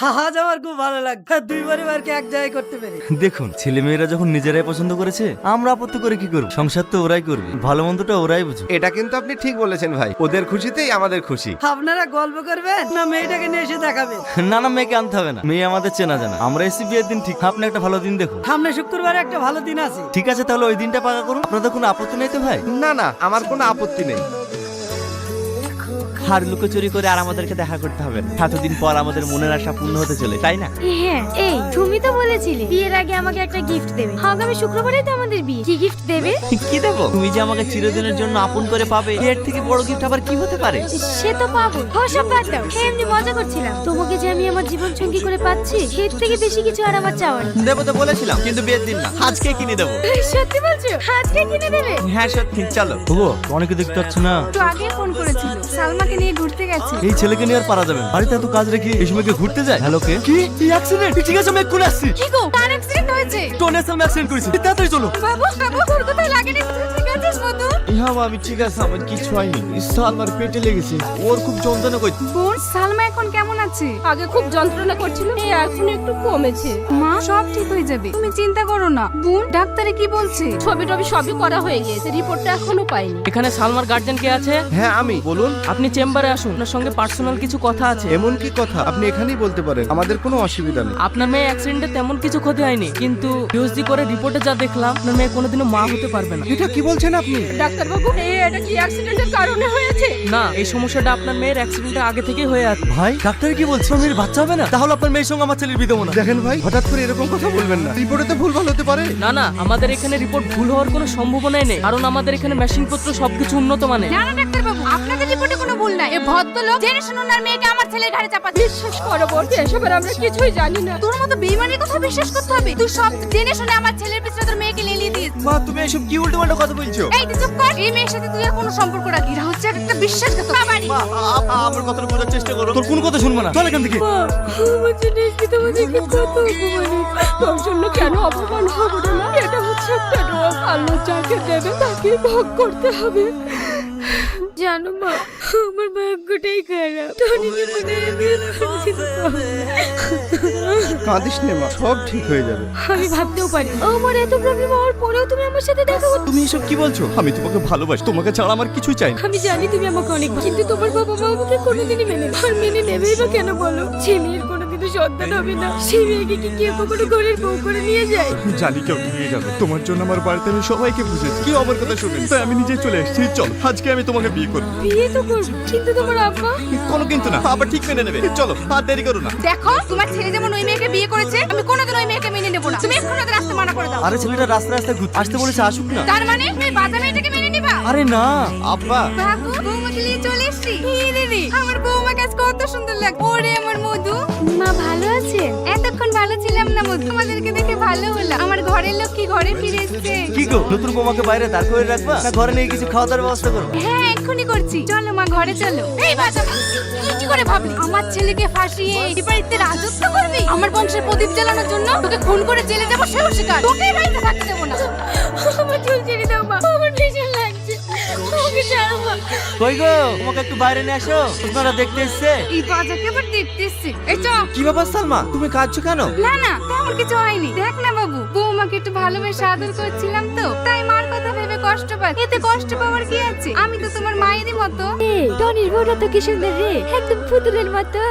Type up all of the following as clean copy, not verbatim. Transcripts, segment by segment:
আজ আমার খুব ভালো লাগবে দুই পরিবারকে এক জায়গায় করতে পেরে। দেখুন, ছেলে মেয়েরা যখন নিজেরাই পছন্দ করেছে, আমরা আপত্তি করে কি করব? সংসার তো ওরাই করবে, ভালো মন্দটা ওরাই বুঝবে। এটা কিন্তু আপনি ঠিক বলেছেন ভাই, ওদের খুশিতেই আমাদের খুশি। আপনারা গল্প করবেন না মেয়েটাকে নিয়ে এসে দেখাবেন? না না, মেয়েকে আনতে হবে না, মেয়ে আমাদের চেনা জানা। আমরা এসি বিয়ের দিন ঠিক, আপনি একটা ভালো দিন দেখুন। সামনে শুক্রবারে একটা ভালো দিন আছে। ঠিক আছে, তাহলে ওই দিনটা পাকা করুন। আপনাদের কোনো আপত্তি নেই তো ভাই? না না, আমার কোনো আপত্তি নেই। আর লুকোচুরি করে আর আমাদেরকে দেখা করতে হবে না। এতদিন পর আমাদের মনের আশা পূর্ণ হতে চলে, তাই না? হ্যাঁ, এই তুমি তো বলেছিলে বিয়ের আগে আমাকে একটা গিফট দেবে। আগামী শুক্রবারেই তো আমাদের বিয়ে, কি গিফট দেবে? কি দেবো? তুমি যে আমাকে চিরদিনের জন্য আপন করে পাবে, এর থেকে বড় গিফট আবার কি হতে পারে? সে তো পাবো, সব বাদ দাও। এমনি মজা করছিলাম। তোমাকে যে আমি আমার জীবন সঙ্গী করে পাচ্ছি, এর থেকে বেশি কিছু আর আমার চাওয়ার নেই। দেবো তো বলেছিলাম, কিন্তু বিয়ের দিন না, আজকে কিনে দেবো। সত্যি বলছো? আজকে কিনে দেবে? হ্যাঁ সত্যি, চলো। ও অনেকে দেখতে পাচ্ছ না, তো আগে ফোন করেছিল, সালমাকে নিয়ে ঘুরতে গেছে। এই ছেলেকে নিয়ে আর পারা যাবে না। বাড়িতে এত কাজ রেখে এই সময়কে ঘুরতে যায়? হ্যালো কে? কি অ্যাক্সিডেন্ট? ঠিক আছে, আমি এক্ষুনি আসছি। কি গো, কার অ্যাক্সিডেন্ট হয়েছে? টোনে সালমা অ্যাক্সিডেন্ট করেছে, তাড়াতাড়ি চলো। বাবু বাবু, তোর কোথায় লাগেনি? তুই ঠিক আছিস মধু? হ্যাঁ আমি ঠিক আছে, আমার কিছু হয়নি। সালমার পেটে লেগেছে, ওর খুব যন্ত্রণা করছে। বোন, সালমা এখন কেমন আছে? আগে খুব যন্ত্রণা করছিল, এখন একটু কমেছে। মা, সব ঠিক হয়ে যাবে, তুমি চিন্তা করো না। বোন, ডাক্তারে কি বলছে? ছবি টবি সবই করা হয়ে গেছে, রিপোর্টটা এখনো পাইনি। এখানে সালমার গার্জেন কে আছে? হ্যাঁ আমি, বলুন। আপনি চেম্বারে আসুন, আপনার সঙ্গে পার্সোনাল কিছু কথা আছে। এমন কি কথা? আপনি এখানেই বলতে পারেন, আমাদের কোনো অসুবিধা নেই। আপনার মেয়ে অ্যাক্সিডেন্টে তেমন কিছু ক্ষতি হয়নি, কিন্তু ইউএসজি করে রিপোর্টে যা দেখলাম, আপনার মেয়ে কোনোদিনও মা হতে পারবে না। এটা কি বলছেন আপনি? ডাক্তার বাবু, এটা কি অ্যাক্সিডেন্টের কারণে হয়েছে? না, এই সমস্যাটা আপনার মেয়ের অ্যাক্সিডেন্টে আগে থেকেই হয়ে আছে। ভাই, ডাক্তার কি বলছে? মেয়ের বাচ্চা হবে না? তাহলে আপনার মেয়ের সঙ্গে আমার ছেলের বিয়ে দেবো না। দেখেন ভাই, হঠাৎ করে এরকম কথা বলবেন না, রিপোর্টে তো ভুল হতে পারে। না না, আমাদের এখানে রিপোর্ট ভুল হওয়ার কোনো সম্ভাবনাই নেই, কারণ আমাদের এখানে মেশিনপত্র সবকিছু উন্নত মানের। না না ডাক্তার বাবু, আপনাদের রিপোর্টে কোনো ভুল নাই। এই ভদ্রলোক জেনে শুনুন আর মেয়েকে আমার ছেলের ঘাড়ে চাপাচ্ছে। বিশ্বাস করো বোন, এসবের আমরা কিছুই জানি না। তোর মতো বেঈমানের কথা বিশ্বাস করতে হবে? তুই সব জেনে শুনে আমার ছেলের পিছনে তোর মেয়েকে লেলিয়ে দিস। মা, তুমি এসব কি উল্টো পাল্টা কথা বলছো? এই তুই চুপ কর। এই মেয়ের সাথে তুই আর কোনো সম্পর্ক রাখি না, হচ্ছে একটা বিশ্বাসঘাতক। বাবারি, মা, আমার কথাটা বোঝার চেষ্টা করো। তোর কোন কথা শুনবো না, চল এখান থেকে। আমার জন্য আজকে তোমাদেরকে কত অপমানিত। তোর জন্য কেন অপমান হবে না? এটা হচ্ছে একটা রোগ, আল্লাহ যাকে দেবে তাকে ভোগ করতে হবে। জানো মা, আমার ভাগ্যটাই খারাপ। টনিকে মনে হয় আমি আর কোনোদিন পাবো না। কাঁদিস নে মা, সব ঠিক হয়ে যাবে। আমি ভাবতেও পারি আমার এত প্রবলেম হওয়ার পরেও তুমি আমার সাথে দেখা করতে। তুমি এসব কি বলছো? আমি তোমাকে ভালোবাসি, তোমাকে ছাড়া আমার কিছুই চাই না। আমি জানি তুমি আমাকে অনেক ভালো, কিন্তু তোমার বাবা মা আমাকে কোনোদিনই মেনে নেবে। আর মেনে নেবেই বা কেন বলো? যে মেয়ের কোনোদিনও সন্তান হবে না, সেই মেয়েকে কি কেউ কখনো ঘরের বউ করে নিয়ে যায়? জানি কেউ নিয়ে যাবে, তোমার জন্য আমার বাড়িতে আমি সবাইকে বুঝেছি, কেউ আমার কথা শুনে তাই আমি নিজে চলে এসেছি। চল, আজকে আমি তোমাকে বিয়ে করবো। বিয়ে তো করবো, কিন্তু তোমার আব্বা? কোনো কিন্তু না, আবার ঠিক মেনে নেবে। চলো, আর দেরি করো না। দেখো, তোমার ছেলে যেমন ওই মেয়েকে বিয়ে করেছে, আমি কোনোদিন ওই মেয়েকে মেনে নেবো না। তুমি এক্ষুনি ওদের রাস্তা মানা করে দাও। আরে ছেলেটা রাস্তা রাস্তা ঘুরতে আসতে বলেছে, আসুক না। তার মানে তুমি বাজা মেয়েটাকে মেনে নিবা? আরে না আব্বা, বাবু, বৌমাকে নিয়ে চলে এসছি। দিদি, আমার বৌমা কাছে কত সুন্দর লাগে। ওরে আমার মধু, মা ভালো আছেন? এতক্ষণ ভালো ছিলাম না মধু, তোমাদেরকে দেখে ভালো হলো। আমার ঘরের লোক কি ঘরে ফিরে এসেছে। কি গো, নতুন বৌমাকে বাইরে দাঁড় করে রাখবা না ঘরে নিয়ে কিছু খাওয়া দাওয়ার ব্যবস্থা করো? হ্যাঁ, এক্ষুনি করছি। চলো মা, ঘরে চলো। এই বাজা, তুই কি করে ভাবলি আমার ছেলেকে ফাঁসিয়ে এই বাড়িতে রাজত্ব করবি? আমার বংশের প্রদীপ জ্বালানোর জন্য তোকে খুন করে জেলে যাবো, সেও শিকার। তোকে এই বাড়িতে থাকতে দেবো না। আমার চুল ছেড়ে দাও মা, আমার ভীষণ লাগছে। আমাকে ছাড়ো মা। কই গো, তোমাকে একটু বাইরে নিয়ে আসো, আপনারা দেখতে এসছে। এই বাজাকে আবার দেখতে এসছে। এই চল। কি ব্যাপার সালমা, তুমি কাঁদছো কেন? না না, তেমন কিছু হয়নি। দেখ না বাবু, বৌমাকে একটু ভালোবেসে আদর করছিলাম তো, তাই মার কথা ভেবে কষ্ট পাই। এতে কষ্ট পাওয়ার কি আছে? আমি তো তোমার মায়েরই মতো। টনির বউটা তো কি সুন্দর রে, একদম পুতুলের মতো।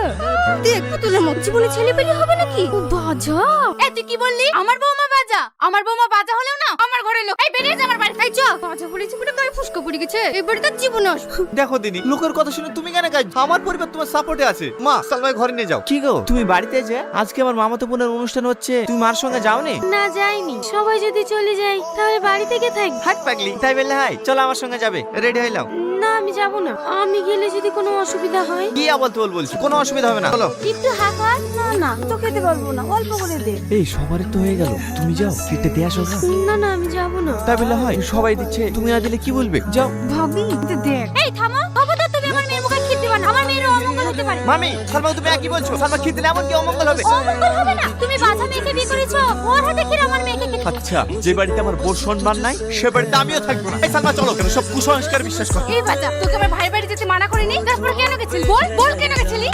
দেখ, পুতুলের মতো জীবনে ছেলে পেলে হবে নাকি? বাজা, এ তুই কি বললি? আমার বৌমা বাজা? আমার বৌমা বাজা হলেও না আমার ঘরের লোক। এই বেরিয়ে যা আমার বাড়ি। এই চল। বাজা বলেছি পুরো গায়ে ফুসকা পড়ে গেছে। এবারে তো জীবন আসবে। দেখো দিদি, লোকের কথা শুনে তুমি কেন কাঁদছো? আমার পরিবার তোমার সাপোর্টে আছে। মা, সালমাকে ঘরে নিয়ে যাও। কি গো, তুমি বাড়িতে যে আজকে আমার মামাতো বোনের অনুষ্ঠান হচ্ছে, তুমি মার সঙ্গে যাওনি? না, যাইনি। সবাই যদি চলে যায় তাহলে বাড়ি থেকে থাকবে। হাট পাগলি, তাই বললে হাই, চলো আমার সঙ্গে যাবে। রেডি হইলাম। না, আমি যাব না। আমি গেলে যদি কোনো অসুবিধা হয়? কি আবল তোল বলছি, কোনো অসুবিধা হবে না, চলো। একটু হাঁকা। না না, তো খেতে পারবো না, অল্প করে দে। এই সবার তো হয়ে গেল, তুমি যাও, কেটে দিয়ে আসো। না না, আমি যাব না। তাই বললে হয়? সবাই দিচ্ছে, তুমি না দিলে কি বলবে? যাও। ভাবি, দেখ। এই থামো, খবরদার তুমি আমার মেয়ের মুখে খিদ দিবা না। আমার মেয়ের অমঙ্গল হতে পারে। মামি, সালমা তুমি কি বলছো? সালমা খিদ দিলে এমন কি অমঙ্গল হবে? অমঙ্গল হবে না। তুমি বাজা মেয়েকে বিয়ে করেছো, ওর হাতে খির আমার মেয়েকে খেতে। আচ্ছা, যে বাড়িতে আমার বোর সম্মান নাই, সে বাড়িতে আমিও থাকবো না। এই সালমা চলো, কেন সব কুসংস্কার বিশ্বাস করো? এই বাজা, তোকে আমার ভাই বাড়ি যেতে মানা করিনি? তারপর কেন গেছিলি? বল বল, কেন গেছিলি?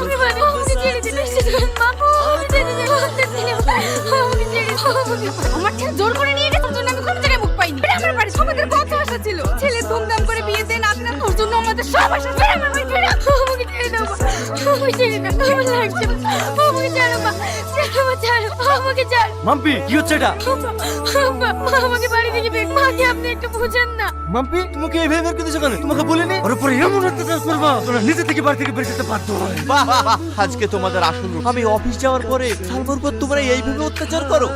আমি মানে ছেড়ে দিন। দেখো আমার ছেলে জোর করে নিয়ে গেছে, ওর জন্য আমি কোনো জায়গায় মুখ পাইনি। এটা আমার বাড়ি, আমাদের কত আশা ছিল, ছেলে ধুমধাম করে বিয়ে দিয়ে নাতি না, ওর জন্য আমাদের সব আশা ছিল। আমার বাড়ি ছেড়ে দাও, আমাকে ছেড়ে দাও, আমাকে ছেড়ে দাও, আমার লাগছে না। আমাকে ছাড়ো মা, ছাড়ো, আমাকে ছাড়ো। মাম্পি কি হচ্ছে এটা? মা, আমাকে বাড়ি থেকে বের, মাকে আপনি একটু বুঝেন না। মাম্পি তোমাকে এইভাবে বের করে দিয়েছো কেন? তোমাকে বলিনি ওর উপরে এমন অত্যাচার করবা তোমরা নিজে থেকে বাড়ি থেকে বের যেতে পারতো। বাহ বাহ, বাহ, আজকে তোমাদের আসল রূপ। আমি অফিস যাওয়ার পরে সালমার উপর তোমরা এইভাবে অত্যাচার করো?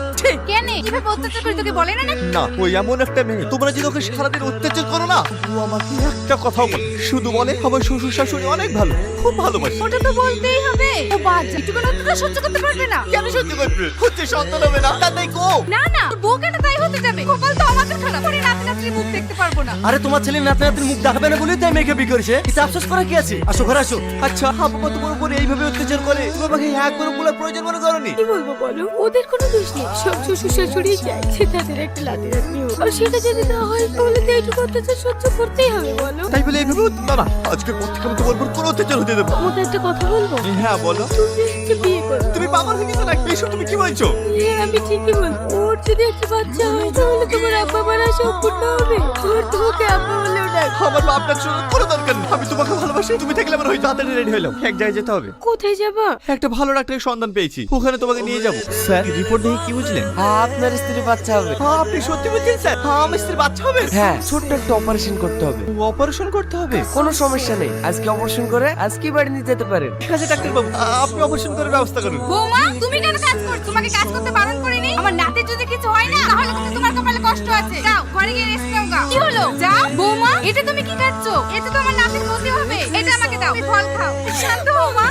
কেন কিভাবে অত্যাচার করে তোকে বলে না? না, ওই এমন একটা মেয়ে, তোমরা যদি ওকে সারাদিন অত্যাচার করো না, ও আমাকে একটা কথাও বলে, শুধু বলে আমার শ্বশুর শাশুড়ি অনেক ভালো, খুব ভালোবাসে। ওটা তো বলতেই হবে। ও বাচ্চা, একটু কোনো অত্যাচার সহ্য করতে পারবে না। কেন সহ্য করবে? হচ্ছে সন্তান হবে না, তাই কো। না না, তোর বউ কেন তাই হতে যাবে? কপাল তো আমাদের খারাপ, ওরে নাতি নাতির মুখ দেখতে পারবো না। আরে তোমার ছেলে নাতি নাতির মুখ দেখাবে না বলেই তাই মেয়েকে বিয়ে করেছে। এটা আফসোস করা কি আছে? আসো ঘরে আসো। আচ্ছা, আব্বা তোমার উপর এইভাবে অত্যাচার করে, তুমি আমাকে একবার বলার প্রয়োজন মনে করনি? কি বলবো বলো, ওদের কোনো দোষ নেই, সব শ্বশুর শাশুড়ি চায় যে তাদের একটা লাতি রাখনি হোক, আর সেটা যদি না হয় তাহলে তো এইটুকু অত্যাচার সহ্য করতেই হবে বলো। তাই বলে এইভাবে বাবা, আজকে পর থেকে আমি তোমার উপর কোনো অত্যাচার হতে দেবো না। তোমাদের একটা কথা বলবো, হ্যাঁ বলো। তুমি একটা বিয়ে করো। তুমি পাগল হয়ে গেছো নাকি? এসব তুমি কি বলছো? হ্যাঁ, আমি ঠিকই বলবো। ওর যদি একটা বাচ্চা হয় তাহলে তোমার আব্বা মারা সম্পূর্ণ হবে, আর তোমাকে আব্বা বলেও ডাকবে। আমার বাপটার জন্য কোনো দরকার নেই। আমি তোমাকে ভালোবাসি, তুমি থাকলে আমার হয়তো তাড়াতাড়ি রেডি হইলাম, এক জায়গায় যেতে হবে। কোথায় যাবা? একটা ভালো ডাক্তারের সন্ধান পেয়েছি, ওখানে তোমাকে নিয়ে যাবো। স্যার, রিপোর্ট দেখে কি বুঝলেন? আপনার স্ত্রী বাচ্চা হবে। আপনি সত্যি বলছেন স্যার? আমার স্ত্রীর বাচ্চা হবে? হ্যাঁ, ছোট্ট একটা অপারেশন করতে হবে। অপারেশন করতে হবে? কোনো সমস্যা নেই, আজকে অপারেশন করে আজকে বাড়ি নিয়ে যেতে পারেন। ঠিক আছে ডাক্তার বাবু, আপনি অপারেশন করার ব্যবস্থা করুন। বৌমা, তুমি কেন কাজ করছো? তোমাকে কাজ করতে বারণ করিনি? আমার নাতির যদি কিছু হয় না তাহলে কিন্তু তোমার কপালে কষ্ট আছে। যাও ঘরে গিয়ে রেস্ট নাও গা। কি হলো? যাও। বৌমা, এটা তুমি কি খাচ্ছো? এতে তো আমার নাতির ক্ষতি হবে। এটা আমাকে দাও, তুমি ফল খাও। শান্ত হও মা।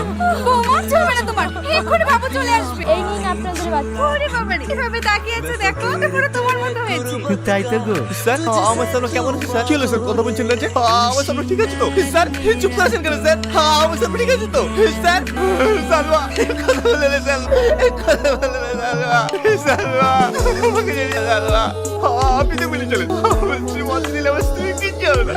বৌমা, চলবে না তোমার, এক্ষুনি বাবু চলে আসবে। এই নিন আপনাদের বাচ্চা। ওরে বাবারে, কিভাবে তাকিয়েছে দেখো, তো পুরো তোমার মতো হয়েছে। তাই তো গো। স্যার, আমার সামনে কেমন আছে স্যার? কি হলো স্যার, কথা বলছেন না যে? আমার সামনে ঠিক আছে তো? স্যার, চুপ করেছেন কেন স্যার? আমার সামনে ঠিক আছে তো? স্যার, সালমা, কথা বলে না স্যার, কথা বলে না সালমা, সালমা, আমাকে ছেড়ে দাও সালমা। আপনি তো বলে চলেন, আমার স্ত্রী মত দিলে আমার স্ত্রী কিচ্ছু হবে না।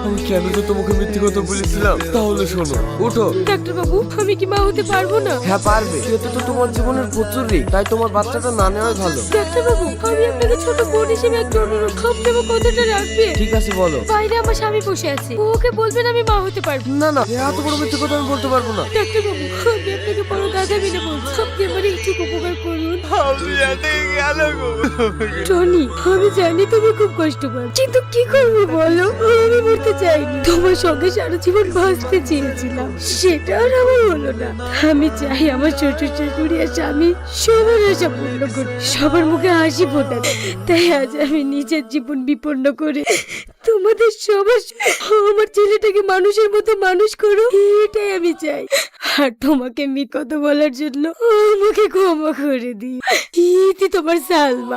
আমি কেন যে তোমাকে মিথ্যে কথা বলেছিলাম? তাহলে শোনো, উঠো। ডাক্তার বাবু, আমি কি মা হতে পারবো না? হ্যাঁ পারবে, যেহেতু তো তোমার জীবনের প্রচুর রিস্ক, তাই তোমার বাচ্চাটা না নেওয়াই ভালো। ডাক্তার বাবু, আমি আপনাকে ছোট বোন হিসেবে একটা অনুরোধ, আপনি আমার কথাটা রাখবেন। ঠিক আছে বলো। বাইরে আমার স্বামী বসে আছে, ওকে বলবেন আমি মা হতে পারবো। না না, এত বড় মিথ্যে কথা আমি বলতে পারবো না। ডাক্তার বাবু, আমি আপনাকে বড় দাদা মিলে বলছি, আপনি আমার একটু উপকার করুন। আমি এতে গেল গো। টনি, আমি জানি তুমি খুব কষ্ট পাও, কিন্তু কি করবো বলো? আমি মরতে চাইনি, তোমার সঙ্গে সারা জীবন বাঁচতে চেয়েছিলাম, সেটা আর আমার হলো না। আমি চাই আমার শ্বশুর শাশুড়ি আর স্বামী সবার আশা পূর্ণ করুন, সবার মুখে হাসি ফোটান। তাই আজ আমি নিজের জীবন বিপন্ন করে তোমাদের সবার আমার ছেলেটাকে মানুষের মতো মানুষ করো, এটাই আমি চাই। আর তোমাকে কথা বলার জন্য আমাকে ক্ষমা করে দিই। ইতি তোমার সালমা।